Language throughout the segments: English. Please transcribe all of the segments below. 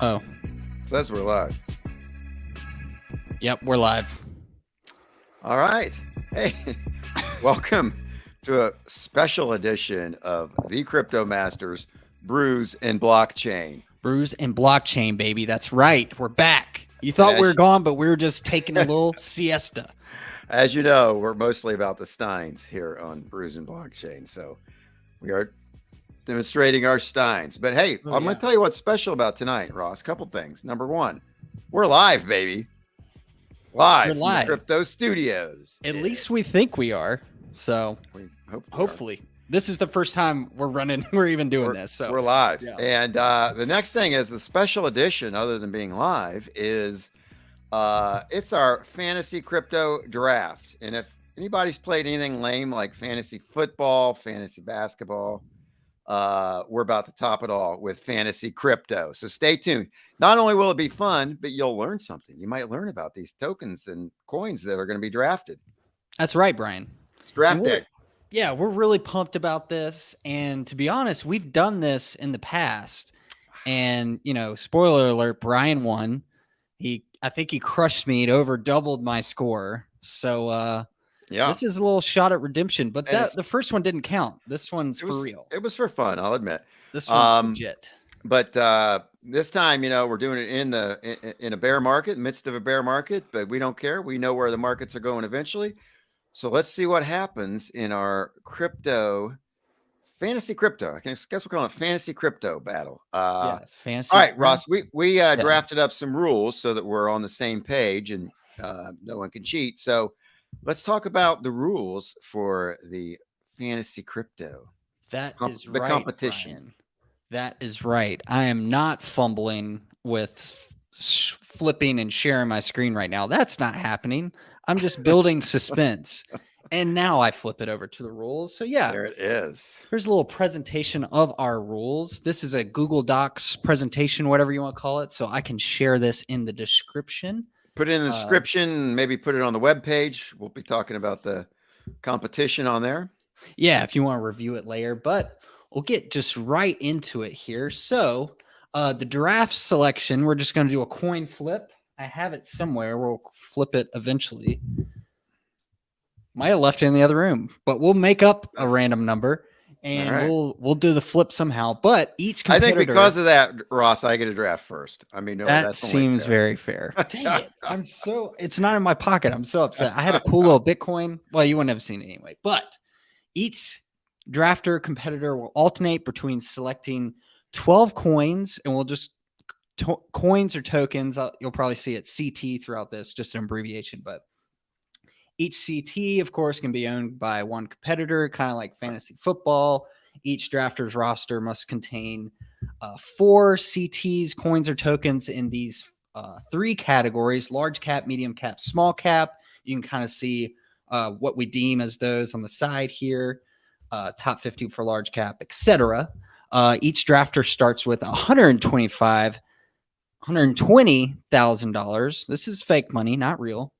Oh, Says we're live. yep, we're live. All right. Hey, welcome to a special edition of the Crypto Masters Brews and Blockchain. Brews and blockchain, baby. That's right. We're back. You And thought we were gone, but we were just taking a little siesta. as you know, we're mostly about the Steins here on Brews and Blockchain. So we are demonstrating our Steins. But hey, I'm going to tell you what's special about tonight, Ross. A couple things. Number one, we're live, baby. Live, from the Crypto Studios. At least we think we are. So hopefully. This is the first time we're even doing this. So we're live. Yeah. And the next thing is the special edition, other than being live, is it's our fantasy crypto draft. And if anybody's played anything lame like fantasy football, fantasy basketball, we're about to top it all with fantasy crypto. So stay tuned. Not only will it be fun, but you'll learn something. You might learn about these tokens and coins that are going to be drafted. That's right, Brian. It's draft day. Yeah, we're really pumped about this. And to be honest, we've done this in the past. And, spoiler alert, Brian won. I think he crushed me. It over doubled my score. So, this is a little shot at redemption, but the first one didn't count. This one's for real. It was for fun, I'll admit. This one's legit. But this time, we're doing it in a bear market, midst of a bear market, but we don't care. We know where the markets are going eventually. So let's see what happens in our fantasy crypto. I guess we're calling it fantasy crypto battle. Fantasy. All right, Ross, we drafted up some rules so that we're on the same page and no one can cheat. So let's talk about the rules for the fantasy crypto. The competition. Brian. That is right. I am not fumbling with flipping and sharing my screen right now. That's not happening. I'm just building suspense. And now I flip it over to the rules. So yeah, there it is. Here's a little presentation of our rules. This is a Google Docs presentation, whatever you want to call it. So I can share this in the description. Put it in the description, maybe put it on the webpage. We'll be talking about the competition on there. Yeah, if you want to review it later, but we'll get just right into it here. So the draft selection, we're just going to do a coin flip. I have it somewhere. We'll flip it eventually. Might have left it in the other room, but we'll make up a random number and we'll do the flip somehow. But each competitor, I think because of that, Ross, I get a draft first. I mean, that seems very fair. Dang it. It's not in my pocket. I'm so upset. I had a cool little Bitcoin. Well, you wouldn't have seen it anyway, but each drafter competitor will alternate between selecting 12 coins, and we'll just coins or tokens. You'll probably see it CT throughout this, just an abbreviation, but each CT, of course, can be owned by one competitor, kind of like fantasy football. Each drafter's roster must contain 4 CTs, coins or tokens in these 3 categories: large cap, medium cap, small cap. You can kind of see what we deem as those on the side here. Top 50 for large cap, etc. Each drafter starts with $120,000. This is fake money, not real.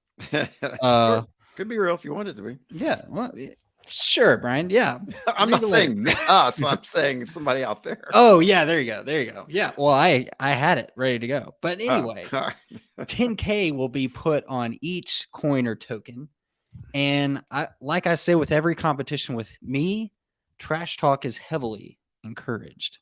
Could be real if you want it to be. Yeah, well, sure, Brian. Yeah, I'm not saying us. I'm saying somebody out there. Oh yeah, there you go. Yeah, well, I had it ready to go. But anyway, 10K will be put on each coin or token. And like I say with every competition with me, trash talk is heavily encouraged.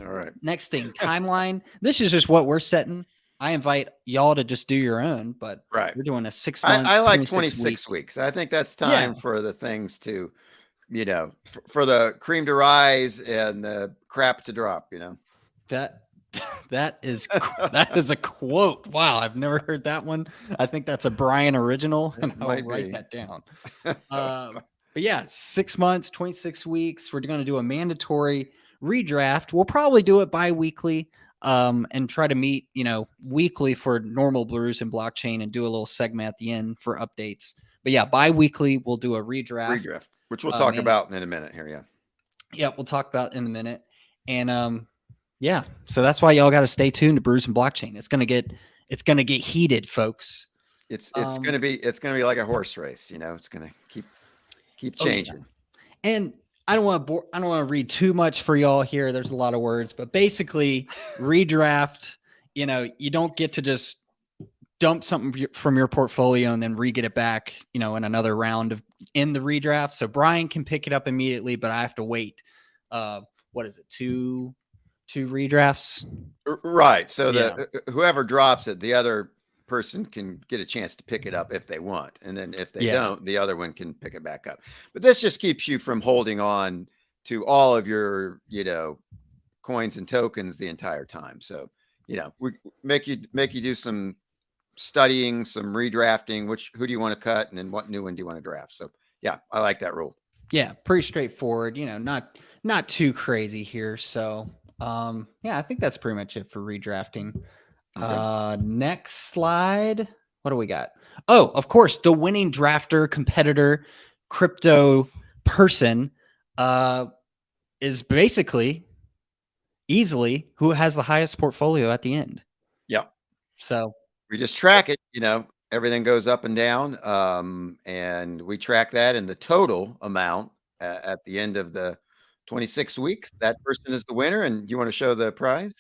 All right. Next thing, timeline. This is just what we're setting. I invite y'all to just do your own, but we're doing a 6 month. I like 26 weeks. I think that's time for the things to, for the cream to rise and the crap to drop. That is a quote. Wow, I've never heard that one. I think that's a Brian original, and I'll write that down. But yeah, 6 months, 26 weeks. We're going to do a mandatory redraft. We'll probably do it bi-weekly, and try to meet, weekly for normal Brews and blockchain, and do a little segment at the end for updates. But yeah, bi-weekly we'll do a redraft, which we'll talk about in a minute here. Yeah, we'll talk about in a minute. And yeah, so that's why y'all got to stay tuned to Brews and blockchain. It's gonna get heated, folks. It's gonna be like a horse race. It's gonna keep changing. And I don't want to read too much for y'all here. There's a lot of words, but basically, redraft. You don't get to just dump something from your portfolio and then re-get it back. In another round in the redraft. So Brian can pick it up immediately, but I have to wait. What is it? Two redrafts. Right. So whoever drops it, the other person can get a chance to pick it up if they want, and then if they don't, the other one can pick it back up. But this just keeps you from holding on to all of your coins and tokens the entire time. So we make you do some studying, some redrafting. Who do you want to cut, and then what new one do you want to draft? So yeah, I like that rule. Yeah, pretty straightforward. Not too crazy here. So I think that's pretty much it for redrafting. Okay. Next slide. What do we got? Oh, of course, the winning drafter, competitor, crypto person is basically easily who has the highest portfolio at the end. Yep. So we just track it, everything goes up and down. And we track that in the total amount at the end of the 26 weeks. That person is the winner. And you want to show the prize?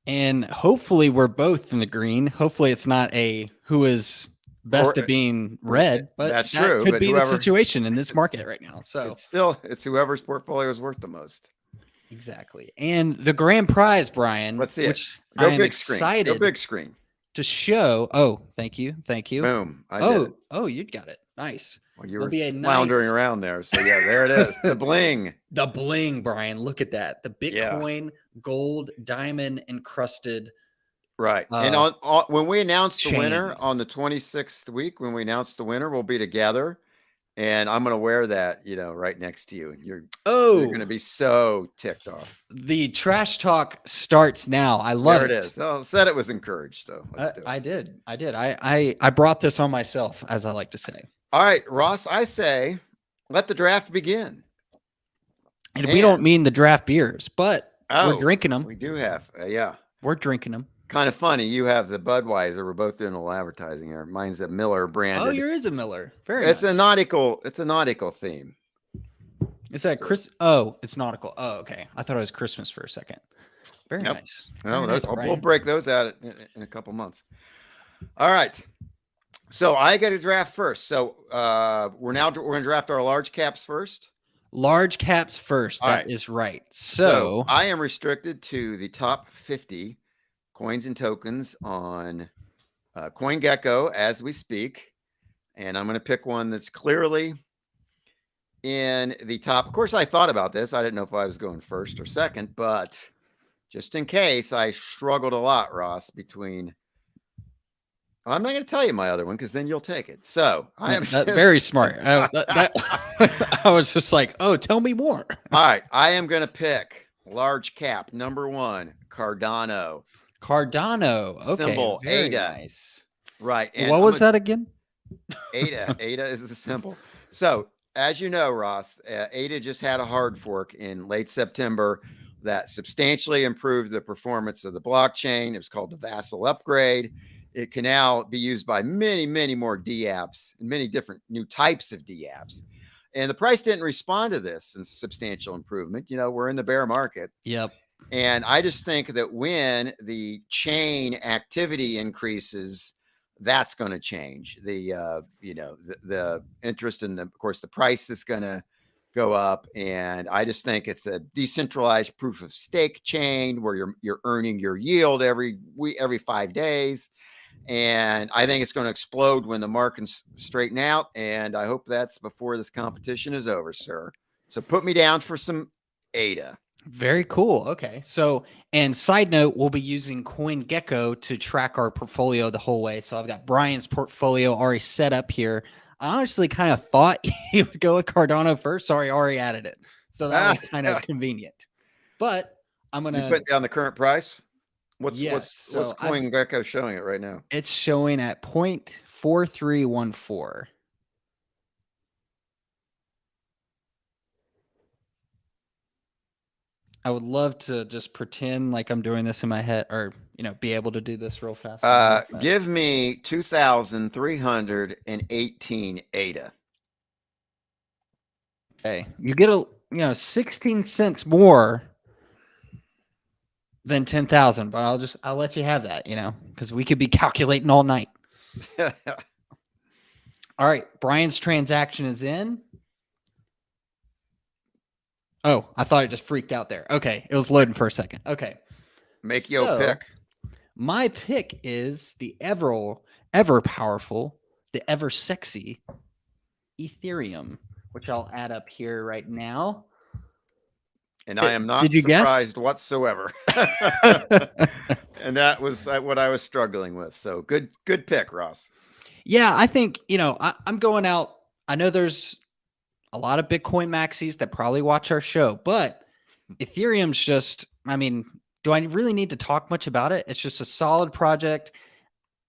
And hopefully we're both in the green. Hopefully it's not a who is best at being red, but that's true. Could be the situation in this market right now. So it's whoever's portfolio is worth the most. Exactly. And the grand prize, Brian, let's see which it. Go I am excited Go big screen to show. Oh, thank you. Boom. I did it. Oh, you got it. Nice. Well, you were floundering around there. So yeah, there it is. The bling. The bling, Brian. Look at that. The Bitcoin gold diamond encrusted. Right. And on when we announce the winner on the 26th week, when we announce the winner, we'll be together. And I'm going to wear that, right next to you. And you're going to be so ticked off. The trash talk starts now. I love it. There it is. Oh, said it was encouraged, though. I did. I brought this on myself, as I like to say. All right, Ross, I say, let the draft begin. And we don't mean the draft beers, but we're drinking them. We do have, We're drinking them. Kind of funny. You have the Budweiser. We're both doing a little advertising here. Mine's a Miller brand. Oh, yours is a Miller. Very nice. It's a nautical theme. Is that Chris? Oh, it's nautical. Oh, okay. I thought it was Christmas for a second. Very nice. We'll break those out in a couple months. All right. So I got to draft first. So we're going to draft our large caps first. Large caps first. That is right. So I am restricted to the top 50 coins and tokens on CoinGecko as we speak. And I'm going to pick one that's clearly in the top. Of course, I thought about this. I didn't know if I was going first or second, but just in case, I struggled a lot, Ross, between. I'm not going to tell you my other one because then you'll take it. So I am very smart. I was just like, oh, tell me more. All right. I am going to pick large cap number 1, Cardano. Okay. Symbol ADA. Nice. Right. And what was that again? ADA. ADA is the symbol. So as you know, Ross, ADA just had a hard fork in late September that substantially improved the performance of the blockchain. It was called the Vassal upgrade. It can now be used by many, many more dApps and many different new types of dApps. And the price didn't respond to this substantial improvement. We're in the bear market. Yep. And I just think that when the chain activity increases, that's going to change. The interest in of course, the price is going to go up. And I just think it's a decentralized proof of stake chain where you're earning your yield every 5 days. And I think it's going to explode when the markets straighten out. And I hope that's before this competition is over, sir. So put me down for some ADA. Very cool. Okay. So, and side note, we'll be using CoinGecko to track our portfolio the whole way. So I've got Brian's portfolio already set up here. I honestly kind of thought he would go with Cardano first. Sorry, Ari added it. So that was kind of convenient. But I'm going to put down the current price. What's CoinGecko showing it right now? It's showing at 0.4314. I would love to just pretend like I'm doing this in my head, or be able to do this real fast. Give me 2,318 ADA. Okay, you get 16 cents more than 10,000, but I'll let you have that, because we could be calculating all night. All right, Brian's transaction is in. Oh, I thought it just freaked out there. Okay, it was loading for a second. Okay. Make your pick. My pick is the ever powerful, the ever sexy Ethereum, which I'll add up here right now. And I am not surprised whatsoever. And that was what I was struggling with. So good pick, Ross. Yeah, I think, I'm going out. I know there's a lot of Bitcoin maxis that probably watch our show, but Ethereum's just, do I really need to talk much about it? It's just a solid project.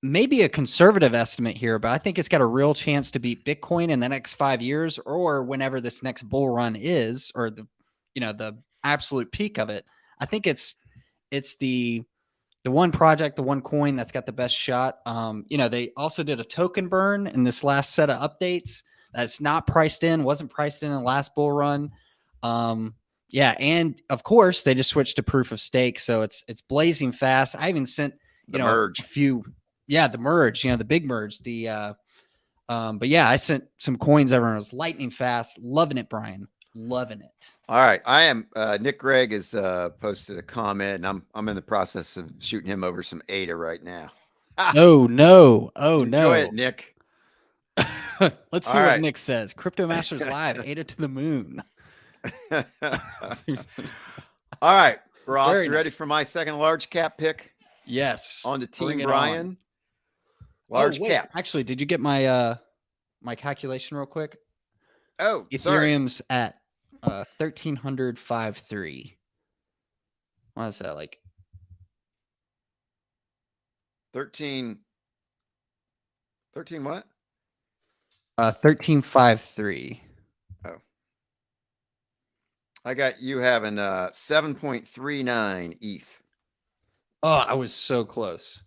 Maybe a conservative estimate here, but I think it's got a real chance to beat Bitcoin in the next 5 years, or whenever this next bull run is, or the absolute peak of it. I think it's the one project, the one coin that's got the best shot. They also did a token burn in this last set of updates that's not priced in, wasn't priced in the last bull run. Yeah, and of course they just switched to proof of stake, so it's blazing fast. I even sent merge. a few, the merge, the big merge. But yeah, I sent some coins. Everyone was lightning fast, loving it, Brian, loving it. All right, I am. Nick Gregg has posted a comment, and I'm in the process of shooting him over some ADA right now. Oh no! Enjoy it, Nick. Let's see what Nick says. Crypto Masters Live, ADA to the moon. All right, Ross, you ready for my second large cap pick? Yes. On to Team Brian. Large cap. Actually, did you get my my calculation real quick? Oh, Ethereum's at 1,305.3. What is that, like 13 what? 1353. Oh. I got you having 7.39 ETH. Oh, I was so close.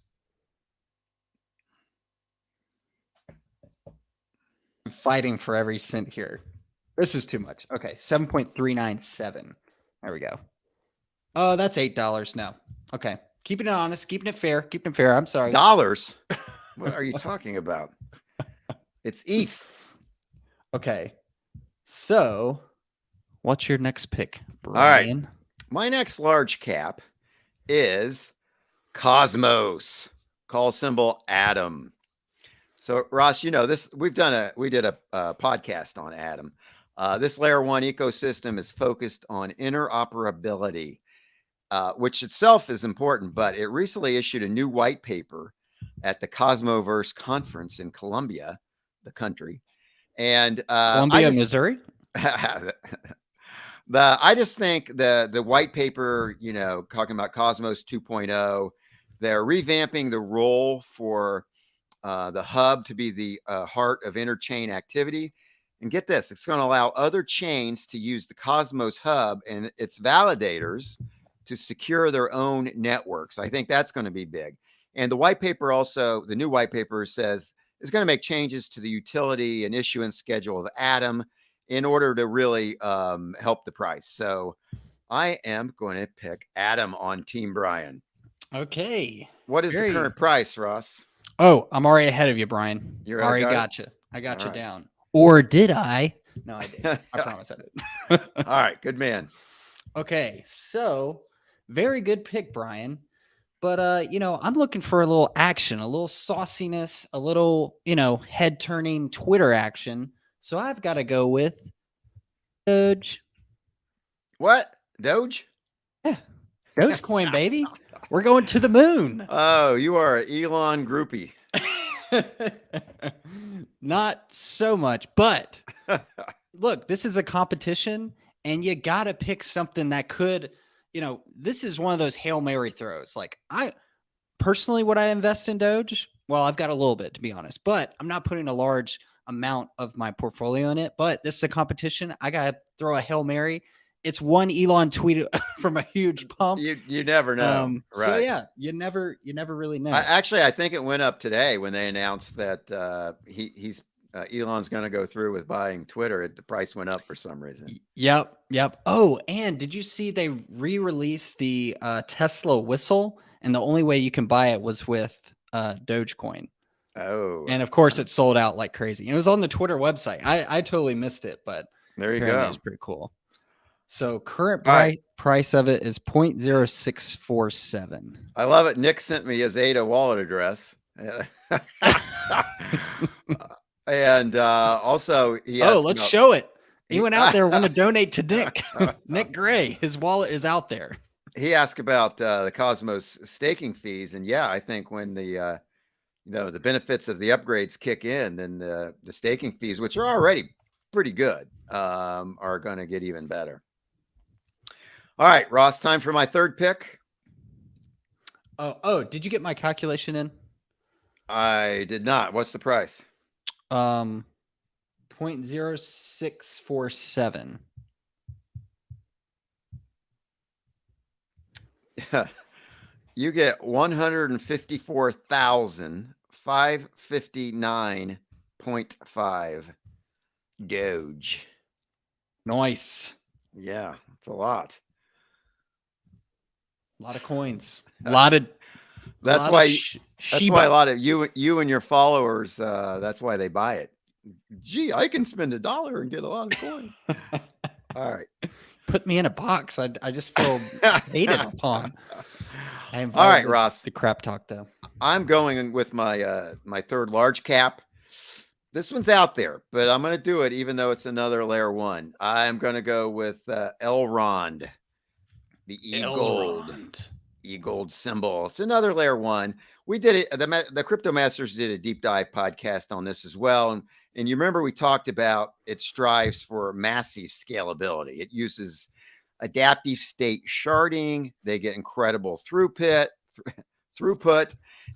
I'm fighting for every cent here. This is too much. Okay, 7.397. There we go. Oh, that's $8 now. Okay. Keeping it honest, keeping it fair, I'm sorry. Dollars? What are you talking about? It's ETH. Okay. So, what's your next pick, Brian? All right. My next large cap is Cosmos. Call symbol Atom. So, Ross, this. We did a podcast on Atom. This layer 1 ecosystem is focused on interoperability, which itself is important, but it recently issued a new white paper at the Cosmoverse conference in Columbia, the country. And Columbia, Missouri? I just think the white paper, talking about Cosmos 2.0, they're revamping the role for the hub to be the heart of interchain activity. And get this, it's going to allow other chains to use the Cosmos hub and its validators to secure their own networks. I think that's going to be big. And the white paper also, the new white paper says is going to make changes to the utility and issuance schedule of Atom in order to really help the price. So I am going to pick Atom on Team Brian. Okay. What is the current price, Ross? Oh, I'm already ahead of you, Brian. You already got you. I got you down. Or did I? No, I didn't. I promise I didn't. All right. Good man. Okay. So very good pick, Brian. But, I'm looking for a little action, a little sauciness, a little, head turning Twitter action. So I've got to go with Doge. What? Doge? Yeah. Dogecoin, baby. We're going to the moon. Oh, you are an Elon groupie. Not so much, but look, this is a competition and you got to pick something that could, this is one of those Hail Mary throws. Like I personally, would I invest in Doge? Well, I've got a little bit, to be honest, but I'm not putting a large amount of my portfolio in it. But this is a competition. I got to throw a Hail Mary. It's one Elon tweet from a huge pump. You never know. Right. So yeah, you never really know. I think it went up today when they announced that he's Elon's going to go through with buying Twitter, the price went up for some reason. Yep. Oh, and did you see they re-released the Tesla whistle, and the only way you can buy it was with Dogecoin. Oh, and of course it sold out like crazy. It was on the Twitter website. I totally missed it, but there you apparently go. it's pretty cool. So current All price of it is 0.0647. I love it. Nick sent me his ADA wallet address. And also he asked let's about- show it. Anyone out there want to donate to Nick? Nick Gray, his wallet is out there. He asked about the Cosmos staking fees, and yeah, I think when the the benefits of the upgrades kick in, then the staking fees, which are already pretty good, are going to get even better. All right, Ross, time for my third pick. Oh, did you get my calculation in? I did not. What's the price? 0.0647. You get 154,559.5 Doge. Nice. Yeah, it's a lot. A lot of coins. That's why a lot of you and your followers, that's why they buy it. Gee, I can spend $1 and get a lot of coins. All right. Put me in a box. I just feel hated upon. All right, Ross. The crap talk though. I'm going with my my third large cap. This one's out there, but I'm going to do it even though it's another layer one. I'm going to go with Elrond, the E-Gold symbol. It's another layer one. We did it. The Crypto Masters did a deep dive podcast on this as well. And you remember we talked about it strives for massive scalability. It uses adaptive state sharding. They get incredible throughput.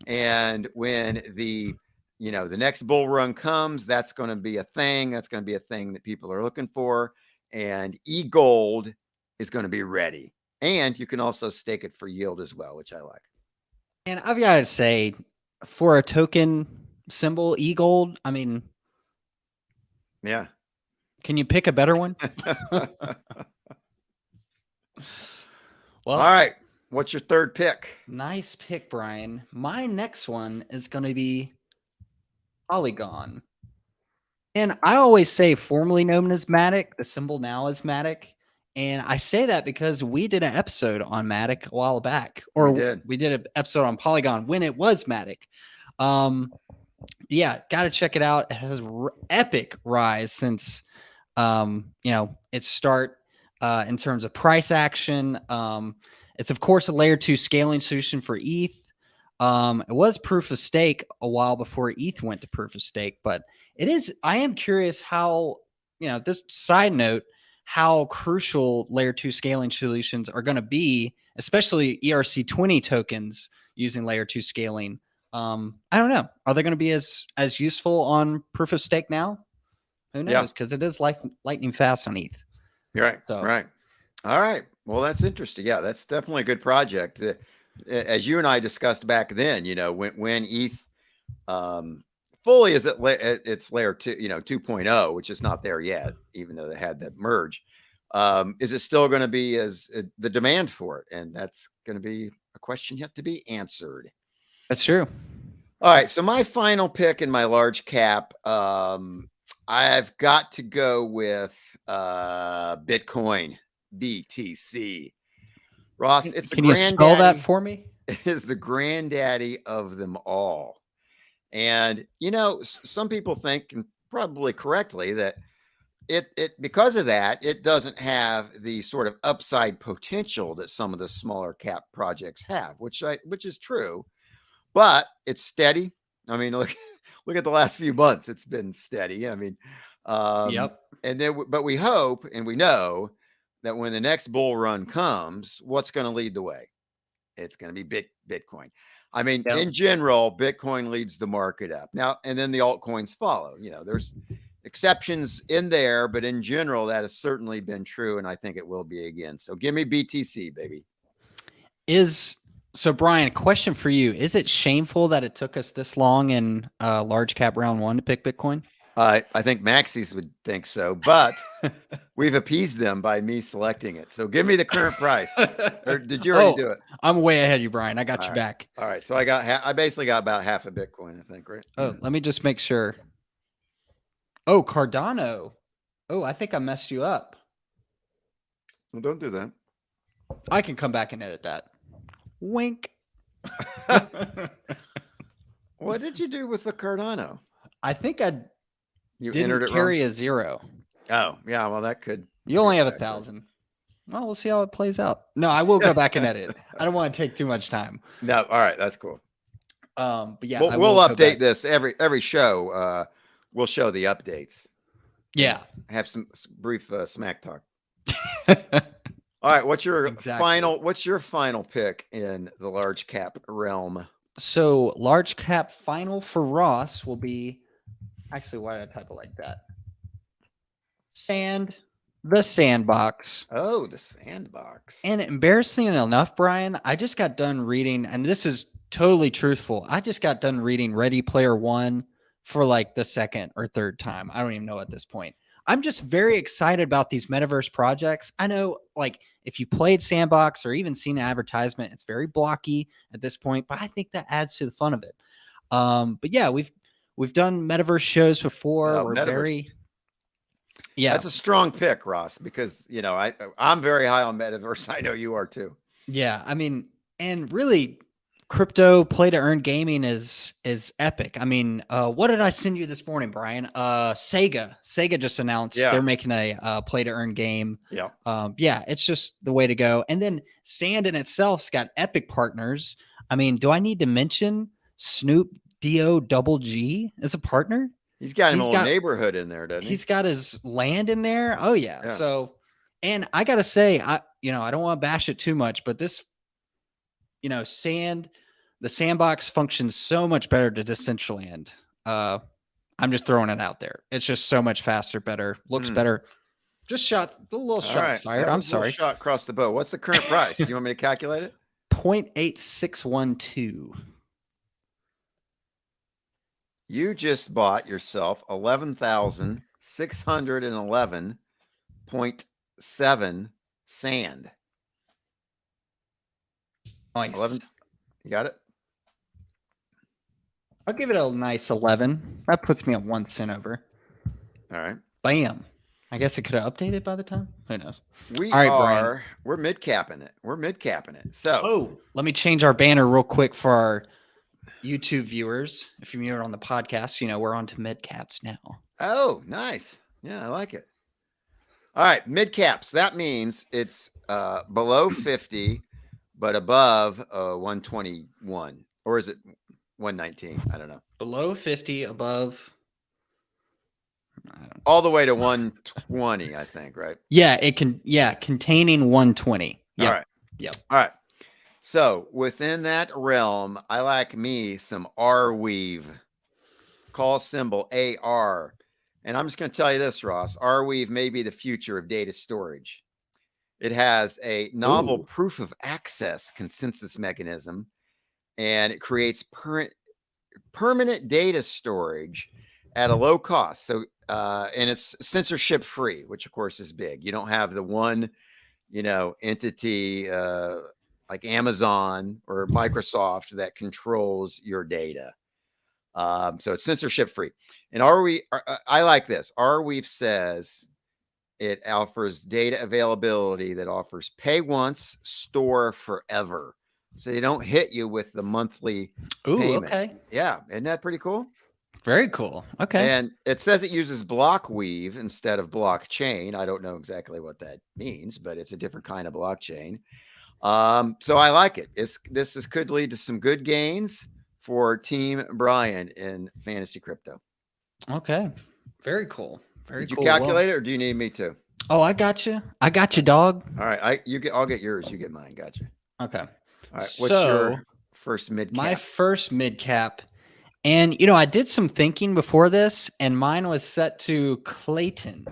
And when the next bull run comes, that's going to be a thing. That's going to be a thing that people are looking for. And E-Gold is going to be ready. And you can also stake it for yield as well, which I like. And I've got to say, for a token symbol, E-Gold, I mean, yeah. Can you pick a better one? Well, all right. What's your third pick? Nice pick, Brian. My next one is going to be Polygon. And I always say formerly known as Matic. The symbol now is Matic. And I say that because we did an episode on Matic a while back. Or we did an episode on Polygon when it was Matic. Yeah, got to check it out. It has epic rise since its start in terms of price action. It's of course a layer 2 scaling solution for ETH. It was proof of stake a while before ETH went to proof of stake, but I am curious how, this side note, how crucial layer 2 scaling solutions are going to be, especially ERC20 tokens using layer 2 scaling. I don't know. Are they going to be as useful on proof of stake now? Who knows? Because it is lightning fast on ETH. You're right. So. Right. All right. Well, that's interesting. Yeah, that's definitely a good project. As you and I discussed back then, when ETH fully is at its layer 2, 2.0, which is not there yet, even though they had that merge. Is it still going to be the demand for it? And that's going to be a question yet to be answered. That's true. All right. So my final pick in my large cap, I've got to go with Bitcoin, BTC. Ross, it's Can you spell that for me? It is the granddaddy of them all. And, some people think, and probably correctly, that it because of that, it doesn't have the sort of upside potential that some of the smaller cap projects have, which is true. But it's steady. I mean, look at the last few months. It's been steady. I mean, yep. And then, but we hope and we know that when the next bull run comes, what's going to lead the way? It's going to be Bitcoin. I mean, in general, Bitcoin leads the market up now, and then the altcoins follow. There's exceptions in there, but in general, that has certainly been true, and I think it will be again. So give me BTC, baby. So, Brian, question for you. Is it shameful that it took us this long in large cap round one to pick Bitcoin? I think Maxie's would think so, but we've appeased them by me selecting it. So give me the current price. Or did you already do it? I'm way ahead of you, Brian. I got All you right. back. All right. So I basically got about half a Bitcoin, I think, right? Oh, let me just make sure. Oh, Cardano. Oh, I think I messed you up. Well, don't do that. I can come back and edit that. Wink. What did you do with the Cardano? I think I You didn't entered it carry wrong? a 0. Oh, yeah. Well, that could. You only have 1,000. Well, we'll see how it plays out. No, I will go back and edit. I don't want to take too much time. No. All right. That's cool. But yeah, we'll update this every show. We'll show the updates. Yeah. Have some brief smack talk. All right. What's your final pick in the large cap realm? So large cap final for Ross will be, actually, why did I type it like that? The Sandbox. Oh, the Sandbox. And embarrassingly enough, Brian, I just got done reading, and this is totally truthful. I just got done reading Ready Player One for like the second or third time. I don't even know at this point. I'm just very excited about these metaverse projects. I know, like, if you played Sandbox or even seen an advertisement, it's very blocky at this point, but I think that adds to the fun of it. But yeah, we've done metaverse shows before. We're very that's a strong pick, Ross, because I'm very high on metaverse. I know you are too. Yeah, I mean, and really, crypto play to earn gaming is epic. I mean, what did I send you this morning, Brian? Sega just announced they're making a play to earn game. Yeah. Yeah, it's just the way to go. And then Sand in itself's got epic partners. I mean, do I need to mention Snoop D-O double G as a partner? He's got him a little neighborhood in there, doesn't he? He's got his land in there. Oh yeah. So, and I gotta say, I don't want to bash it too much, but this, the Sandbox functions so much better to Decentraland. I'm just throwing it out there. It's just so much faster, better, looks better. Just a little shots fired. I'm sorry. Shot across the bow. What's the current price? You want me to calculate it? 0.8612. You just bought yourself 11,611.7 sand. Nice. 11. You got it? I'll give it a nice 11. That puts me at 1 cent over. All right. Bam. I guess it could have updated by the time. Who knows? We're mid capping it. So, let me change our banner real quick for our YouTube viewers. If you're on the podcast, we're on to mid caps now. Oh, nice. Yeah, I like it. All right, mid caps. That means it's below 50, but above 121, or is it 119? I don't know. Below 50, above. All the way to 120, I think, right? Yeah, it can. Yeah, containing 120. Yeah. All right. Yep. All right. So within that realm, I like me some Arweave, call symbol AR. And I'm just going to tell you this, Ross. Arweave may be the future of data storage. It has a novel proof of access consensus mechanism, and it creates permanent data storage at a low cost. So, and it's censorship free, which of course is big. You don't have the one, entity, like Amazon or Microsoft that controls your data. So it's censorship free. And I like this. Arweave says it offers data availability that offers pay once, store forever. So they don't hit you with the monthly payment. Okay. Yeah. Isn't that pretty cool? Very cool. Okay. And it says it uses blockweave instead of blockchain. I don't know exactly what that means, but it's a different kind of blockchain. So I like it. This could lead to some good gains for Team Brian in fantasy crypto. Okay. Very cool. Did you calculate it, or do you need me to? Oh, I got you. I got you, dog. All right. I'll get yours. You get mine. Gotcha. Okay. All right. What's your first mid cap? My first mid cap. And, I did some thinking before this, and mine was set to Clayton.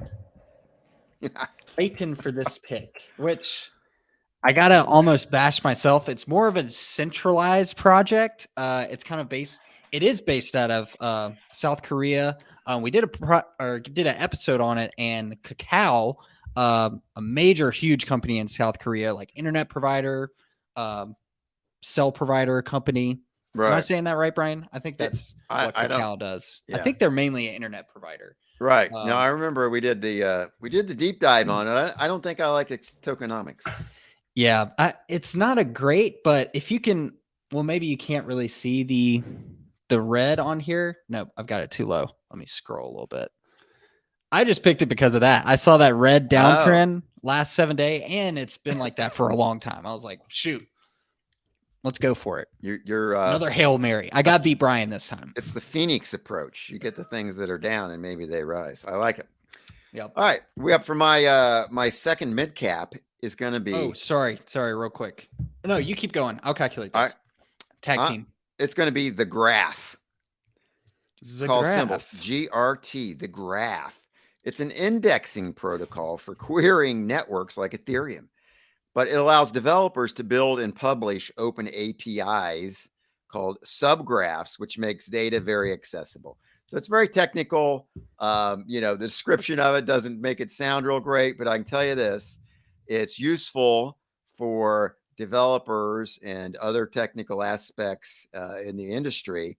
Clayton for this pick, which I got to almost bash myself. It's more of a centralized project. It's kind of based. It is based out of South Korea. We did did an episode on it, and Kakao, a major, huge company in South Korea, like internet provider, um, cell provider company. Am I Right. saying that right, Brian? I think It, that's I what I don't. Kakao does. I Yeah. think they're mainly an internet provider. Right. Now Um, I remember we did the deep dive on it. I don't think I like its tokenomics. yeah, it's not a great, but if you can, well, maybe you can't really see the red on here. No, I've got it too low. Let me scroll a little bit. I just picked it because of that. I saw that red Oh, downtrend last 7 day, and it's been like that for a long time. I was like, shoot, let's go for it. you're Another Hail Mary. I got beat Brian this time. it's the Phoenix approach. You get the things that are down and maybe they rise. I like it. Yep. All right, we up for my second mid cap is going to be. Oh, sorry, real quick. No, you keep going. I'll calculate All this. right, Tag team. it's going to be the graph. The Call graph. symbol GRT. The graph. It's an indexing protocol for querying networks like Ethereum, but it allows developers to build and publish open APIs called subgraphs, which makes data very accessible. So it's very technical. The description of it doesn't make it sound real great, but I can tell you this: it's useful for developers and other technical aspects in the industry.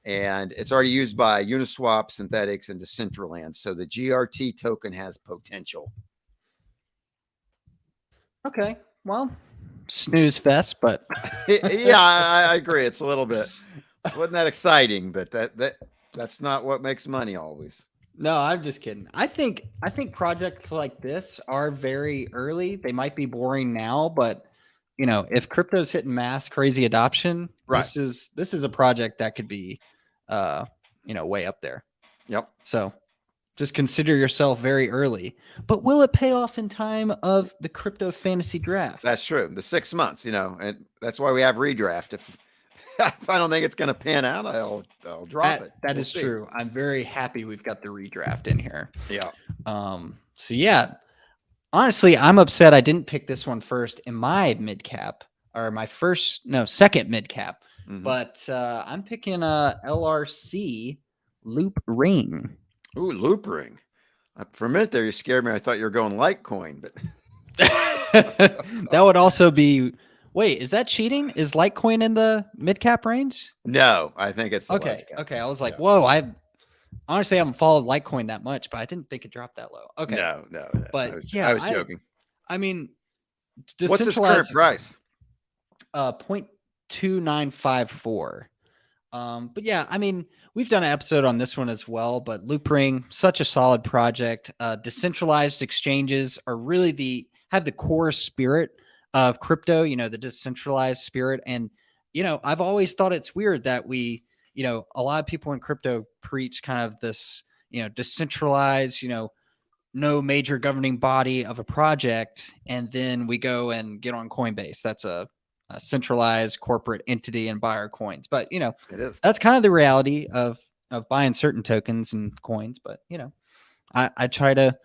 And it's already used by Uniswap, Synthetics, and Decentraland. So the GRT token has potential. Okay. Well, snooze fest, but Yeah, I agree. It's a little bit wasn't that exciting, but that's not what makes money always. no, I'm just kidding. I think projects like this are very early. They might be boring now, but if crypto's hitting mass crazy adoption, Right. this is a project that could be way up there. Yep. So just consider yourself very early. But will it pay off in time of the crypto fantasy draft? That's true. The 6 months, and that's why we have redraft. If I don't think it's going to pan out, I'll drop it. That is true. I'm very happy we've got the redraft in here. Yeah. So yeah, honestly, I'm upset I didn't pick this one first in my mid cap or my second mid cap. Mm-hmm. But I'm picking a LRC Loop Ring. Ooh, Loop Ring. For a minute there, you scared me. I thought you were going Litecoin, but that would also be. Wait, is that cheating? Is Litecoin in the mid cap range? No, I think it's okay. Okay, I was like, whoa, I honestly haven't followed Litecoin that much, but I didn't think it dropped that low. Okay, no. But I was joking. I mean, what's its current price? 0.2954. But yeah, I mean, we've done an episode on this one as well, but Loopring, such a solid project. Decentralized exchanges are really have the core spirit of crypto, the decentralized spirit. And, I've always thought it's weird that we, a lot of people in crypto preach kind of this, decentralized, no major governing body of a project. And then we go and get on Coinbase. That's a centralized corporate entity and buy our coins. But, it is. That's kind of the reality of buying certain tokens and coins. But, I try to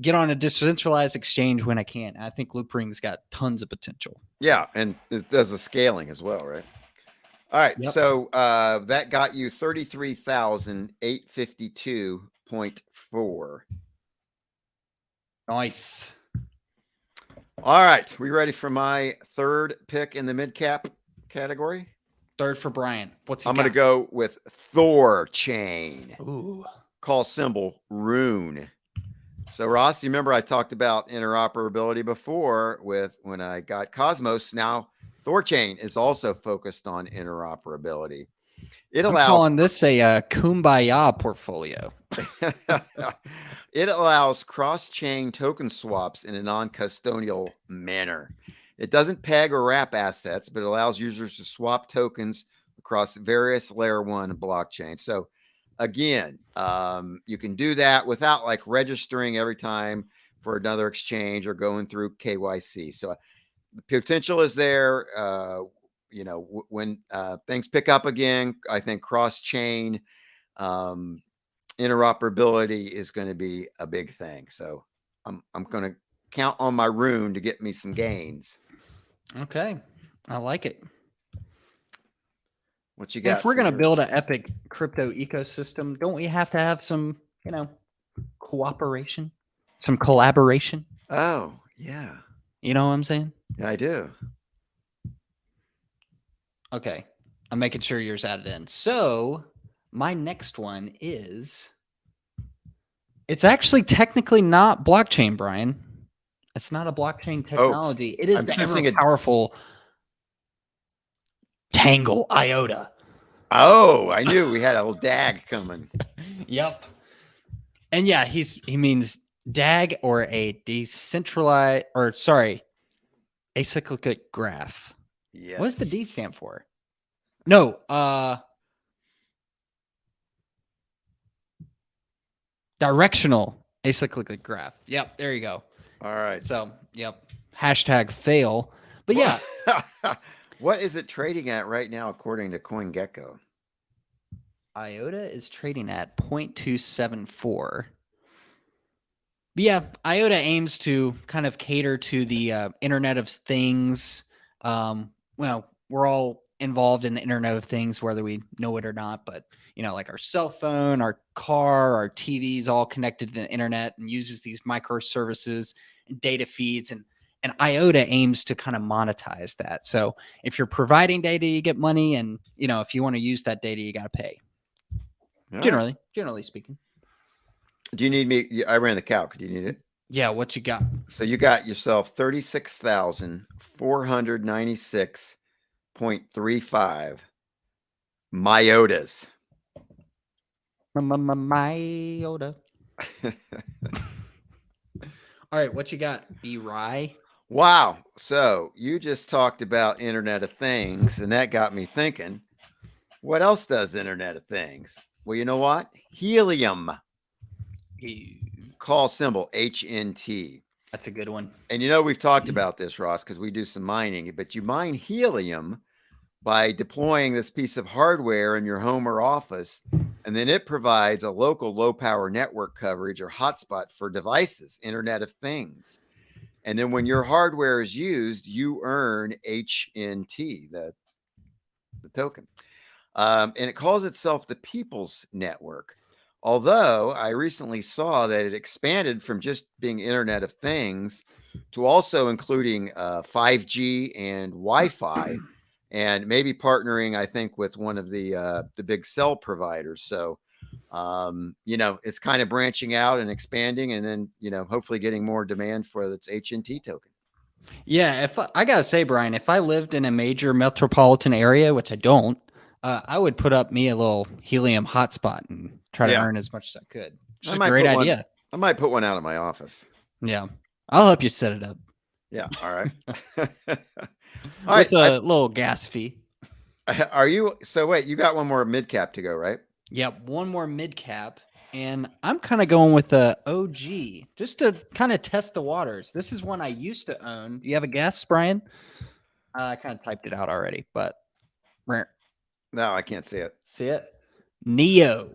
get on a decentralized exchange when I can. I think Loopring's got tons of potential. Yeah, and it does the scaling as well, right? All right, yep. So that got you 33,852.4. Nice. All right, we ready for my third pick in the mid cap category? Third for Brian. I'm going to go with Thor Chain. Ooh. Call symbol Rune. So Ross, you remember I talked about interoperability before when I got Cosmos. Now Thorchain is also focused on interoperability. I'm calling this a Kumbaya portfolio. It allows cross-chain token swaps in a non-custodial manner. It doesn't peg or wrap assets, but it allows users to swap tokens across various layer 1 blockchains. So again, you can do that without like registering every time for another exchange or going through KYC. So the potential is there. When things pick up again, I think cross-chain interoperability is going to be a big thing. So I'm going to count on my Rune to get me some gains. Okay, I like it. What you And got if we're for going to build yours? an epic crypto ecosystem, don't we have to have some, cooperation, some collaboration? Oh, yeah. You know what I'm saying? Yeah, I do. Okay. I'm making sure yours added in. So my next one is it's actually technically not blockchain, Brian. It's not a blockchain Oh, technology. It is I'm the ever sensing a. powerful Tangle IOTA. Oh, I knew we had a little DAG coming. Yep. And yeah, he means DAG or a decentralized or sorry, acyclic graph. What does the Yes. D stand for? No, directional acyclic graph. Yep, there you go. All right. So, yep. Hashtag fail. But yeah, What is it trading at right now, according to CoinGecko? IOTA is trading at 0.274. But yeah, IOTA aims to kind of cater to the Internet of Things. Well, we're all involved in the Internet of Things, whether we know it or not. But like our cell phone, our car, our TVs, all connected to the internet and uses these microservices and data feeds, and IOTA aims to kind of monetize that. So if you're providing data, you get money, and if you want to use that data, you got to pay. All Generally, right. generally speaking. Do you need me? I ran the calc. Do you need it? Yeah, what you got? So you got yourself 36,496.35 myotas. IOTA. All right, what you got? B-Rye? Wow. So you just talked about Internet of Things, and that got me thinking, what else does Internet of Things? Well, you know what? Helium. Call symbol HNT. That's a good one. And we've talked about this, Ross, because we do some mining, but you mine helium by deploying this piece of hardware in your home or office, and then it provides a local low power network coverage or hotspot for devices, Internet of Things. And then when your hardware is used, you earn HNT, the token. And it calls itself the People's Network. Although I recently saw that it expanded from just being Internet of Things to also including 5G and Wi-Fi, and maybe partnering, I think, with one of the big cell providers. So, it's kind of branching out and expanding, and then hopefully getting more demand for its HNT token. Yeah, if I gotta say, Brian, if I lived in a major metropolitan area, which I don't, I would put up me a little helium hotspot and try to earn as much as I could. Which is a great idea. I might put one out in my office. Yeah, I'll help you set it up. Yeah. All right. All with right, a little gas fee. Are you? So wait, you got one more mid cap to go, right? Yep, one more mid cap. And I'm kind of going with the OG just to kind of test the waters. This is one I used to own. Do you have a guess, Brian? I kind of typed it out already, but no, I can't see it. See it? Neo.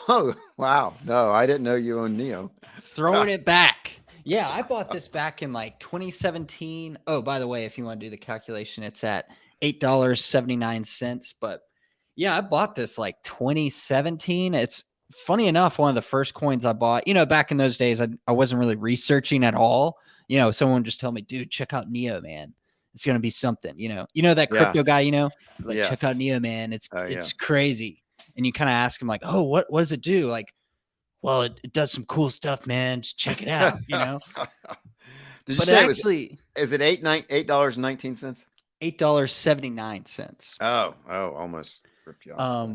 Oh, wow. No, I didn't know you owned Neo. Throwing it back. Yeah, I bought this back in like 2017. Oh, by the way, if you want to do the calculation, it's at $8.79. But yeah, I bought this like 2017. It's funny enough, one of the first coins I bought, back in those days, I wasn't really researching at all. Someone just told me, dude, check out Neo, man. It's going to be something, that crypto guy, like check out Neo, man. It's crazy. And you kind of ask him like, oh, what does it do? Like, well, it does some cool stuff, man. Just check it out, Did you but say actually, is it $8.19? $8.79. Oh, almost ripped you off.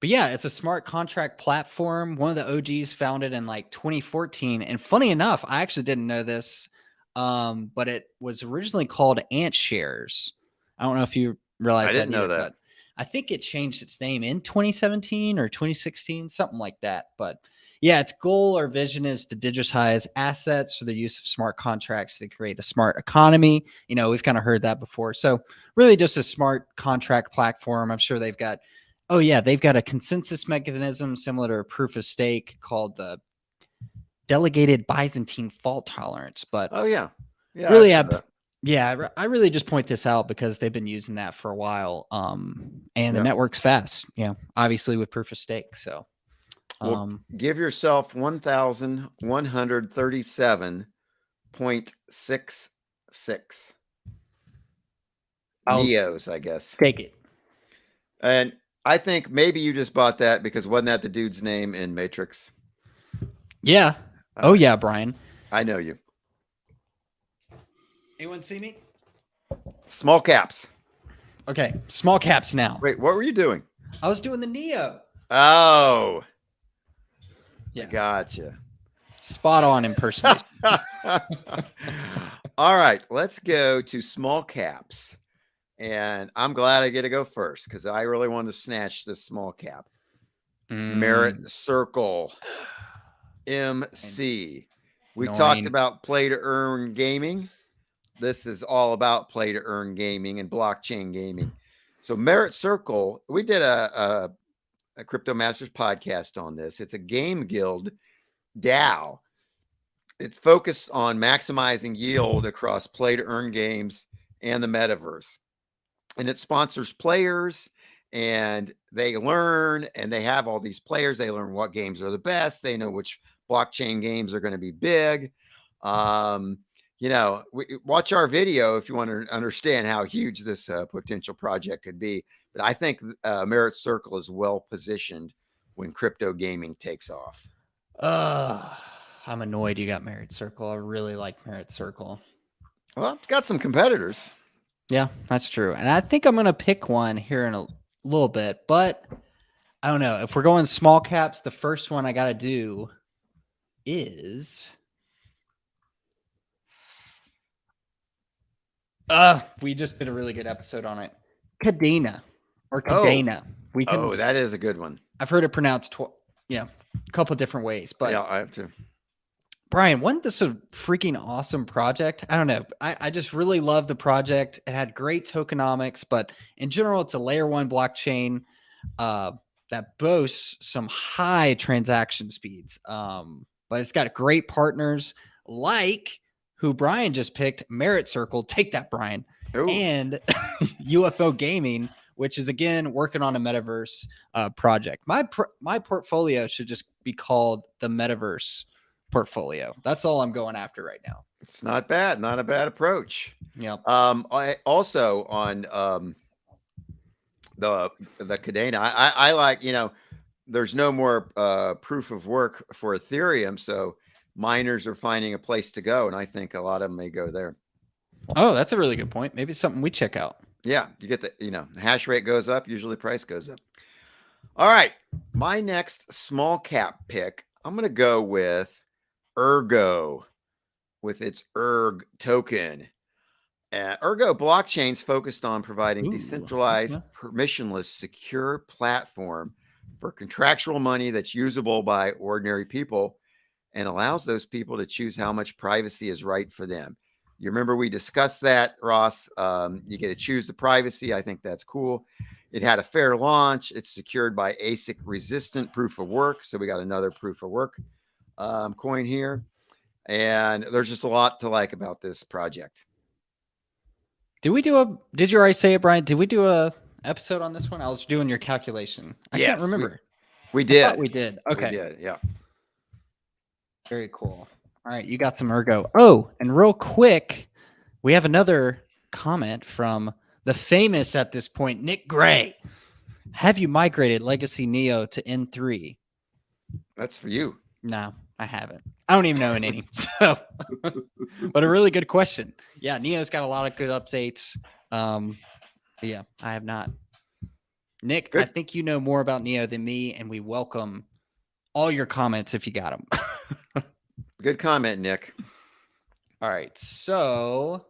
But yeah, it's a smart contract platform. One of the OGs founded in like 2014. And funny enough, I actually didn't know this, but it was originally called Ant Shares. I don't know if you realize I didn't know that. But I think it changed its name in 2017 or 2016, something like that. But yeah, its goal or vision is to digitize assets through the use of smart contracts to create a smart economy. We've kind of heard that before. So really just a smart contract platform. I'm sure they've got a consensus mechanism similar to a proof of stake called the delegated Byzantine fault tolerance. But really Yeah, I really just point this out because they've been using that for a while. And the network's fast, obviously with proof of stake. So well, give yourself 1,137.66 Neos, I guess. Take it. And I think maybe you just bought that because wasn't that the dude's name in Matrix? Yeah. Oh yeah, Brian. I know you. Anyone see me? Small caps. Okay, small caps now. Wait, what were you doing? I was doing the Neo. Oh. Yeah. Gotcha. Spot on impersonation. All right, let's go to small caps. And I'm glad I get to go first because I really wanted to snatch this small cap. Merit Circle. MC. We talked about play to earn gaming. This is all about play to earn gaming and blockchain gaming. So Merit Circle, we did a Crypto Masters podcast on this. It's a game guild DAO. It's focused on maximizing yield across play to earn games and the metaverse. And it sponsors players and they learn, and they have all these players. They learn what games are the best. They know which blockchain games are going to be big. Watch our video if you want to understand how huge this potential project could be. But I think Merit Circle is well positioned when crypto gaming takes off. I'm annoyed you got Merit Circle. I really like Merit Circle. Well, it's got some competitors. Yeah, that's true. And I think I'm going to pick one here in a little bit, but I don't know. If we're going small caps, the first one I got to do is we just did a really good episode on it. Cadena or Cadena. That is a good one. I've heard it pronounced a couple different ways, but yeah, I have to. Brian, wasn't this a freaking awesome project? I don't know. I just really love the project. It had great tokenomics, but in general, it's a layer 1 blockchain that boasts some high transaction speeds. But it's got great partners like who Brian just picked, Merit Circle. Take that, Brian. Ooh. And UFO Gaming, which is, again, working on a metaverse project. My portfolio should just be called the Metaverse portfolio. That's all I'm going after right now. It's not bad. Not a bad approach. Yeah. I also on the Cadena, I like, there's no more proof of work for Ethereum, so miners are finding a place to go, and I think a lot of them may go there. Oh, that's a really good point. Maybe it's something we check out. Yeah, you get the hash rate goes up, usually price goes up. All right, my next small cap pick, I'm going to go with Ergo with its ERG token. Ergo blockchain's focused on providing decentralized, permissionless, secure platform for contractual money that's usable by ordinary people and allows those people to choose how much privacy is right for them. You remember we discussed that, Ross. You get to choose the privacy. I think that's cool. It had a fair launch. It's secured by ASIC resistant proof of work. So we got another proof of work coin here. And there's just a lot to like about this project. Did you already say it, Brian? Did we do a episode on this one? I was doing your calculation. I can't remember. We did. I thought we did. Okay. We did, yeah. Very cool. All right, you got some Ergo. Oh, and real quick, we have another comment from the famous at this point, Nick Gray. Have you migrated Legacy Neo to N3? That's for you. No, I haven't. I don't even know any. So, but a really good question. Yeah, Neo's got a lot of good updates. Yeah, I have not. Nick, good. I think you know more about Neo than me, and we welcome all your comments if you got them. Good comment, Nick. All right, so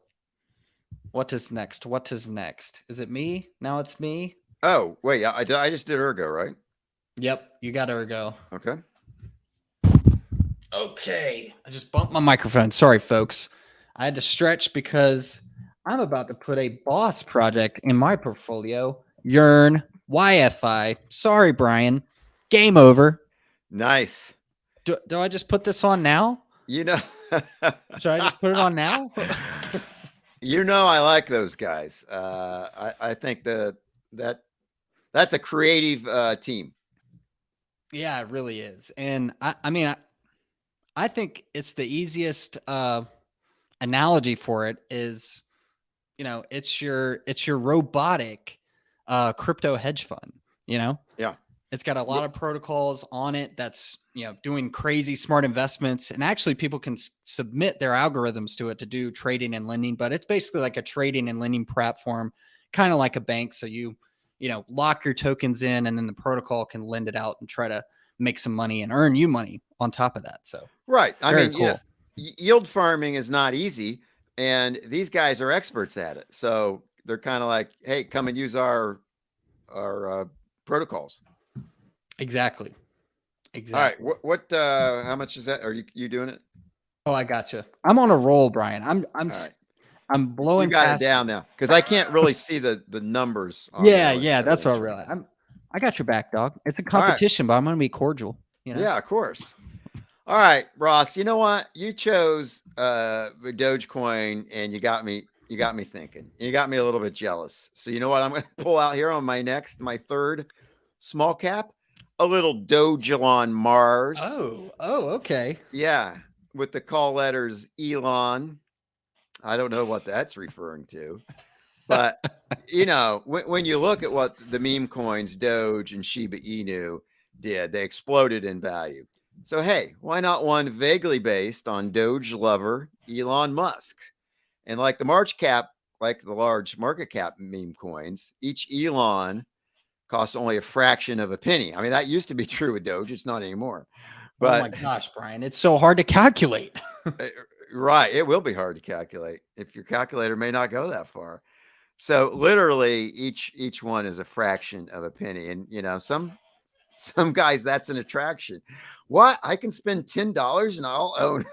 what is next? What is next? Is it me? Now it's me. Oh, wait, I just did Ergo, right? Yep, you got Ergo. Okay. Okay. I just bumped my microphone. Sorry, folks. I had to stretch because I'm about to put a boss project in my portfolio. Yearn YFI. Sorry, Brian. Game over. Nice. Do I just put this on now? You know. Should I just put it on now? I like those guys. I think that's a creative team. Yeah, it really is. And I mean, I think it's the easiest analogy for it is, it's your robotic crypto hedge fund, Yeah. It's got a lot of protocols on it that's, doing crazy smart investments. And actually people can submit their algorithms to it to do trading and lending, but it's basically like a trading and lending platform, kind of like a bank. So you lock your tokens in and then the protocol can lend it out and try to make some money and earn you money on top of that. So Right. I very mean, cool. Yield farming is not easy, and these guys are experts at it. So they're kind of like, hey, come and use our protocols. Exactly. All right. What how much is that? Are you doing it? Oh, I gotcha. I'm on a roll, Brian. All right. I'm blowing You got past it down now because I can't really see the numbers. On Yeah, that's what I realized. I got your back, dog. It's a competition, but I'm gonna be cordial. Yeah, of course. All right, Ross. You know what? You chose Dogecoin, and you got me thinking. You got me a little bit jealous. So you know what I'm going to pull out here on my third small cap? A little Dogelon Mars. Oh, okay. Yeah, with the call letters Elon. I don't know what that's referring to. But, when you look at what the meme coins, Doge and Shiba Inu did, they exploded in value. So, hey, why not one vaguely based on Doge lover Elon Musk? And like the large market cap meme coins, each Elon costs only a fraction of a penny. I mean, that used to be true with Doge. It's not anymore. But, oh my gosh, Brian, it's so hard to calculate. Right. It will be hard to calculate if your calculator may not go that far. So literally each one is a fraction of a penny. And some guys, that's an attraction. What? I can spend $10 and I'll own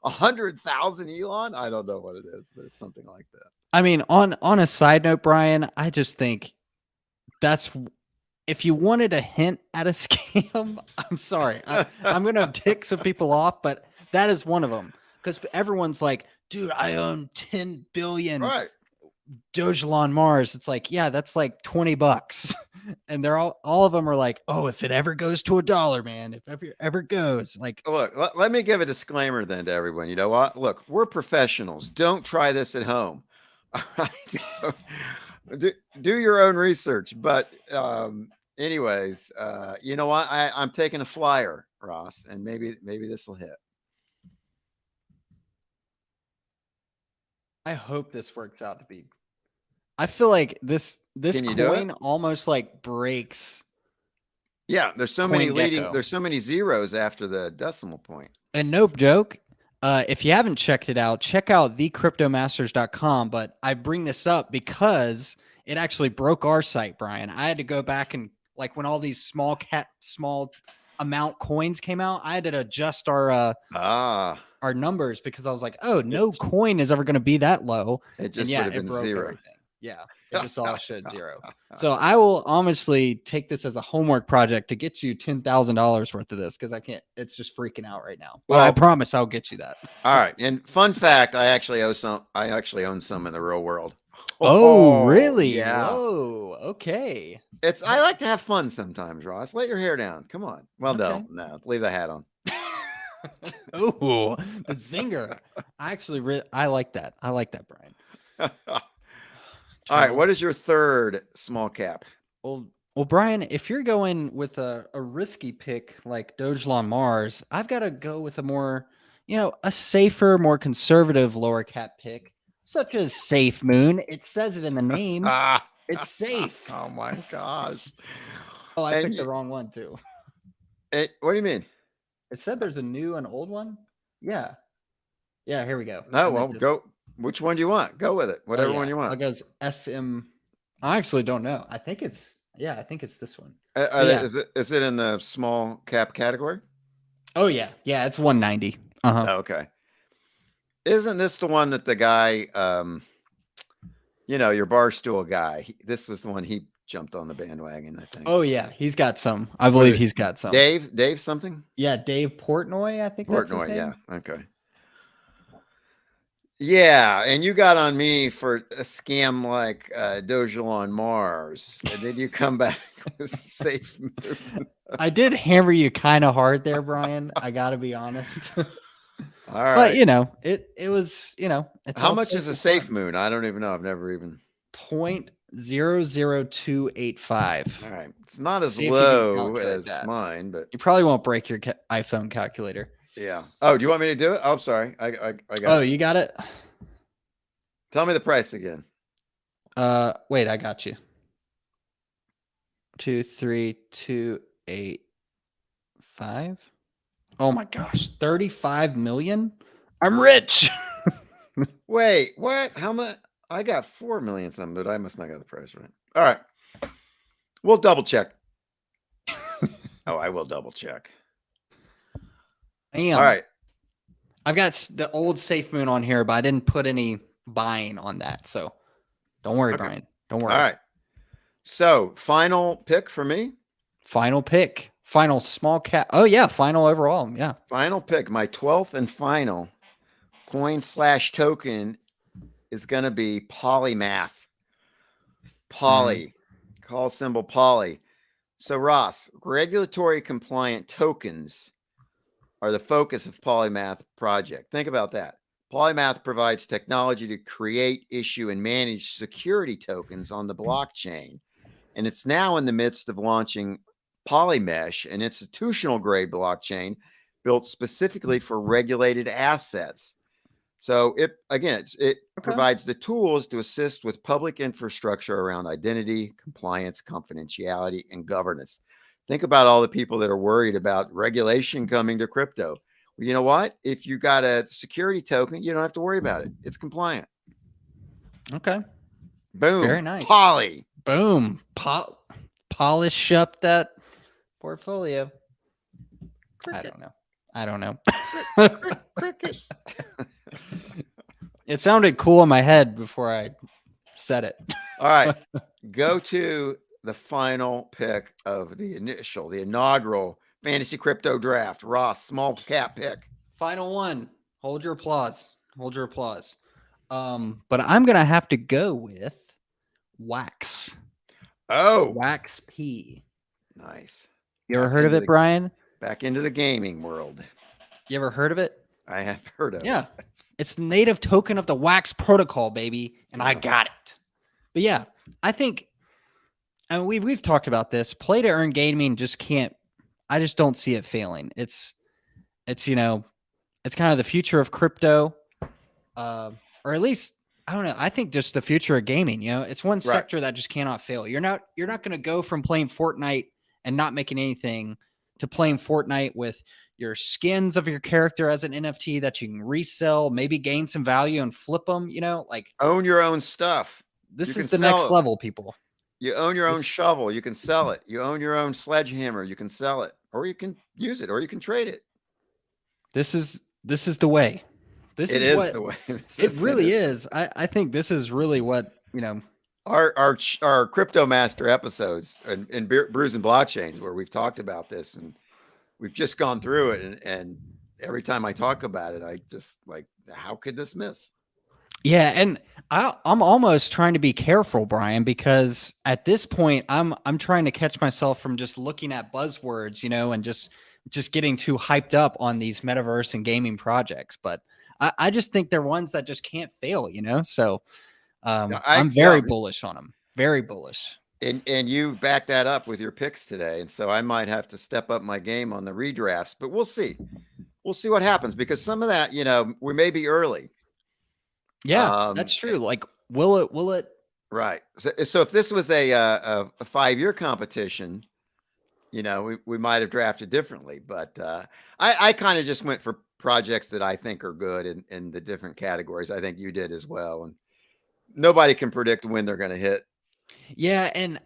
100,000 Elon? I don't know what it is, but it's something like that. I mean, on a side note, Brian, I just think that's, if you wanted a hint at a scam, I'm sorry. I'm going to tick some people off, but that is one of them. Because everyone's like, dude, I own 10 billion Dogelon Mars. It's like, yeah, that's like $20. And they're all of them are like, oh, if it ever goes to $1, man, if ever goes, like, look, let me give a disclaimer then to everyone. You know what? Look, we're professionals. Don't try this at home. All right. So, do your own research. But anyways, you know what? I'm taking a flyer, Ross, and maybe this will hit. I hope this works out to be. I feel like this coin almost like breaks. Yeah, there's so many there's so many zeros after the decimal point. And no joke, if you haven't checked it out, check out thecryptomasters.com. But I bring this up because it actually broke our site, Brian. I had to go back and, like, when all these small amount coins came out, I had to adjust our numbers because I was like, oh, no coin is ever going to be that low. It just would have been zero. Everything. Yeah, it just all showed zero. So I will honestly take this as a homework project to get you $10,000 worth of this, because I can't. It's just freaking out right now. But I promise I'll get you that. All right. And fun fact, I actually own some in the real world. Oh, really? Yeah. Oh, okay. I like to have fun sometimes, Ross. Let your hair down. Come on. Well, okay. No, leave the hat on. Oh, the zinger. I like that. I like that, Brian. All right, what is your third small cap? Well, Brian, if you're going with a risky pick like Dogelon Mars, I've got to go with a more, a safer, more conservative lower cap pick, such as Safe Moon. It says it in the name. It's safe. Oh my gosh. Oh, I picked the wrong one too. What do you mean? It said there's a new and old one. Yeah. Yeah, here we go. No, well, go. Which one do you want? Go with it. Whatever one you want. I'll go SM. I actually don't know. I think it's this one. Is it in the small cap category? Oh yeah. Yeah, it's 190. Oh, okay. Isn't this the one that the guy, your Barstool guy, this was the one he jumped on the bandwagon, I think. Oh yeah, he's got some. I believe he's got some. Dave something? Yeah, Dave Portnoy, I think that's his name. Yeah. Okay. Yeah, and you got on me for a scam like Doja on Mars, and then you come back with Safe Moon. I did hammer you kind of hard there, Brian. I gotta be honest. All But right. it was, it's How all much is a playful Safe fun. Moon? I don't even know. I've never even. 0.00285. All right. It's not as See if you can low calculate as that. mine, but You probably won't break your iPhone calculator. yeah. Oh, do you want me to do it? Oh, sorry. I Oh, got you. you got it? Tell me the price again. Wait, I got you. 23285. Oh my gosh, 35 million? I'm rich. Wait, what? How much? I got 4 million something, but I must not got the price right. All right. We'll double check. Oh, I will double check. Damn. All right. I've got the old Safe Moon on here, but I didn't put any buying on that. So don't worry, Okay. Brian. Don't worry. All right. So, final pick for me. Final pick. Final small cap. Oh, yeah. Final overall. Yeah. Final pick. My 12th and final coin/token is going to be Polymath. Poly. Call symbol Poly. So, Ross, regulatory compliant tokens are the focus of Polymath project. Think about that. Polymath provides technology to create, issue, and manage security tokens on the blockchain. And it's now in the midst of launching Polymesh, an institutional grade blockchain built specifically for regulated assets. So it provides the tools to assist with public infrastructure around identity, compliance, confidentiality, and governance. Think about all the people that are worried about regulation coming to crypto. Well, you know what? If you got a security token, you don't have to worry about it. It's compliant. Okay. Boom. Very nice. Poly. Boom. Polish up that portfolio. Cricket. I don't know. Cricket. It sounded cool in my head before I said it. All right. Go to the final pick of the inaugural fantasy crypto draft. Ross, small cap pick. Final one. Hold your applause. Hold your applause. But I'm gonna have to go with Wax. Oh, Wax P. nice. You ever heard of it, Brian? Back into the gaming world. You ever heard of it? I have heard of it. Yeah. It's the native token of the Wax protocol, baby. And I got it. But yeah, I think, and we've talked about this. Play to earn gaming just can't, I just don't see it failing. It's it's kind of the future of crypto. Or at least, I don't know. I think just the future of gaming, it's one sector that just cannot fail. You're not going to go from playing Fortnite and not making anything to playing Fortnite with your skins of your character as an NFT that you can resell, maybe gain some value and flip them, like own your own stuff. This is the next level, people. You own your own shovel. You can sell it. You own your own sledgehammer. You can sell it, or you can use it, or you can trade it. This is the way. This is the way. It really is. I think this is really what, our crypto master episodes and Brews and Blockchains, where we've talked about this, and we've just gone through it, and every time I talk about it, I just like, how could this miss? Yeah, and I'm almost trying to be careful, Brian, because at this point, I'm trying to catch myself from just looking at buzzwords, and just getting too hyped up on these metaverse and gaming projects. But I just think they're ones that just can't fail, So I'm very bullish on them. Very bullish. And you back that up with your picks today. And so I might have to step up my game on the redrafts, but we'll see. We'll see what happens, because some of that, we may be early. Yeah, that's true. Like, will it? Right. So if this was a 5-year competition, we might have drafted differently, but I kind of just went for projects that I think are good in the different categories. I think you did as well. And nobody can predict when they're going to hit. Yeah. And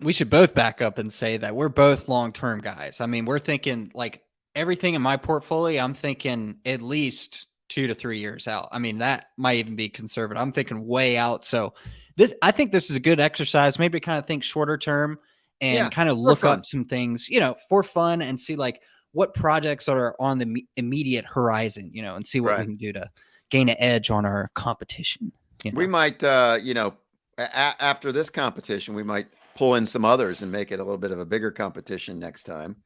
we should both back up and say that we're both long-term guys. I mean, we're thinking like everything in my portfolio, I'm thinking at least 2 to 3 years out. I mean, that might even be conservative. I'm thinking way out. So I think this is a good exercise, maybe kind of think shorter term and kind of look up some things, for fun, and see like what projects are on the immediate horizon, and see what we can do to gain an edge on our competition. You know? We might, after this competition, we might pull in some others and make it a little bit of a bigger competition next time.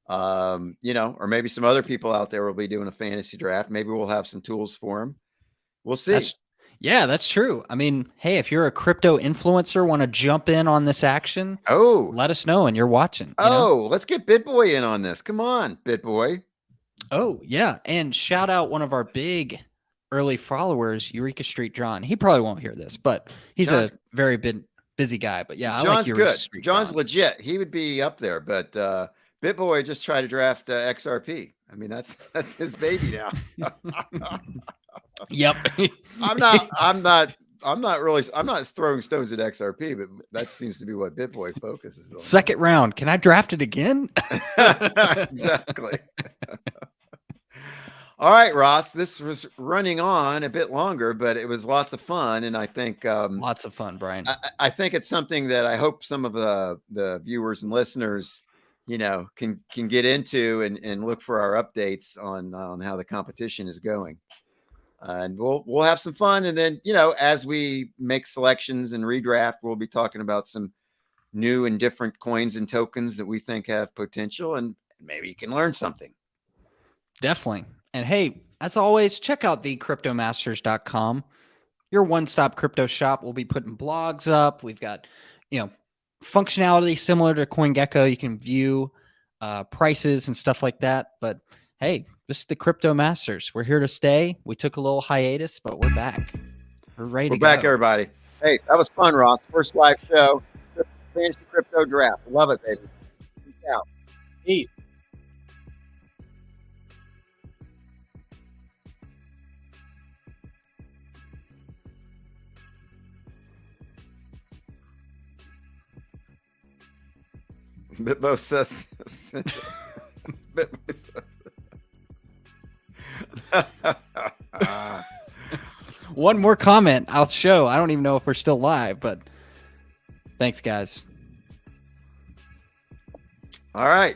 Or maybe some other people out there will be doing a fantasy draft. Maybe we'll have some tools for them. We'll see. That's true. I mean, hey, if you're a crypto influencer, want to jump in on this action, let us know and you're watching. Let's get BitBoy in on this. Come on, BitBoy. Oh, yeah. And shout out one of our big early followers, Eureka Street John. He probably won't hear this, but he's a very busy guy. But yeah, John's I like Eureka good. Street John's John. legit. He would be up there, but BitBoy just tried to draft XRP. I mean, that's his baby now. Yep. I'm not throwing stones at XRP, but that seems to be what BitBoy focuses on. Second round. Can I draft it again? Exactly. All right, Ross, this was running on a bit longer, but it was lots of fun. And I think lots of fun, Brian. I think it's something that I hope some of the viewers and listeners, can get into and look for our updates on how the competition is going. And we'll have some fun. And then, as we make selections and redraft, we'll be talking about some new and different coins and tokens that we think have potential, and maybe you can learn something. Definitely. And hey, as always, check out thecryptomasters.com, your one-stop crypto shop. We'll be putting blogs up. We've got, functionality similar to CoinGecko. You can view prices and stuff like that. But hey, this is the Crypto Masters. We're here to stay. We took a little hiatus, but we're back. We're ready to go. We're back, everybody. Hey, that was fun, Ross. First live show. Fantasy Crypto Draft. Love it, baby. Peace out. Peace. Bitbo says. Bitbo says. One more comment I'll show. I don't even know if we're still live, but thanks, guys. All right.